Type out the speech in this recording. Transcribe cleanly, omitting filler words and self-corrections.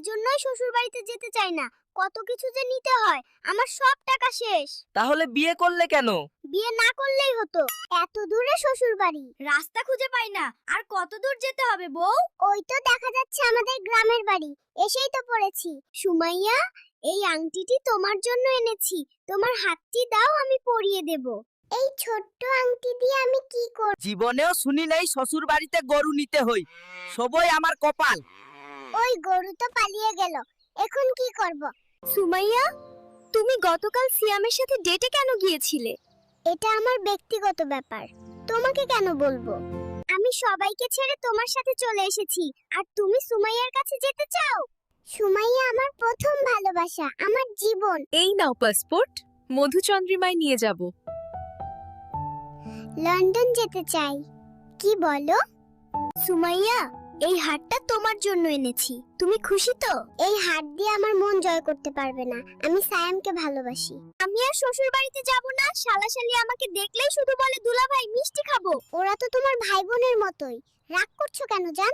জন্যই শ্বশুর বাড়িতে যেতে চাই না। কত কিছু যে নিতে হয়, আমার সব টাকা শেষ। তাহলে বিয়ে করলে কেন? বিয়ে না করলেই হতো। এত দূরে শ্বশুর বাড়ি, রাস্তা খুঁজে পাই না। আর কত দূর যেতে হবে বউ? ওই তো দেখা যাচ্ছে আমাদের গ্রামের বাড়ি, এসেই তো পড়েছি। সুমাইয়া, এই আংটিটি তোমার জন্য এনেছি। তোমার হাতটি দাও, আমি পরিয়ে দেব। এই ছোট্ট আংটি দিয়ে আমি কি করব? জীবনেও শুনি নাই শ্বশুর বাড়িতে গরু নিতে হই। সবই আমার কপাল। ওই গরু তো পালিয়ে গেল, এখন কি করব? সুমাইয়া, তুমি গতকাল সিয়ামের সাথে ডেটে কেন গিয়েছিলে? এটা আমার ব্যক্তিগত ব্যাপার, তোমাকে কেন বলবো? আমি সবাইকে ছেড়ে তোমার সাথে চলে এসেছি, আর তুমি সুমাইয়ার কাছে যেতে চাও? সুমাইয়া আমার প্রথম ভালোবাসা, আমার জীবন। এই নাও পাসপোর্ট, মধুচন্দ্রিমায় নিয়ে যাব। লন্ডন যেতে চাই। কি বলো? সুমাইয়া, এই হারটা তোমার জন্য এনেছি। তুমি খুশি তো? এই হার দিয়ে আমার মন জয় করতে পারবে না। আমি সায়ামকে ভালোবাসি। আমি আর শ্বশুর বাড়িতে যাব না। শালাশালি আমাকে দেখলেই শুধু বলে দুলাভাই মিষ্টি খাবো। ওরা তো তোমার ভাই বোনের মতোই। রাগ করছো কেন জান?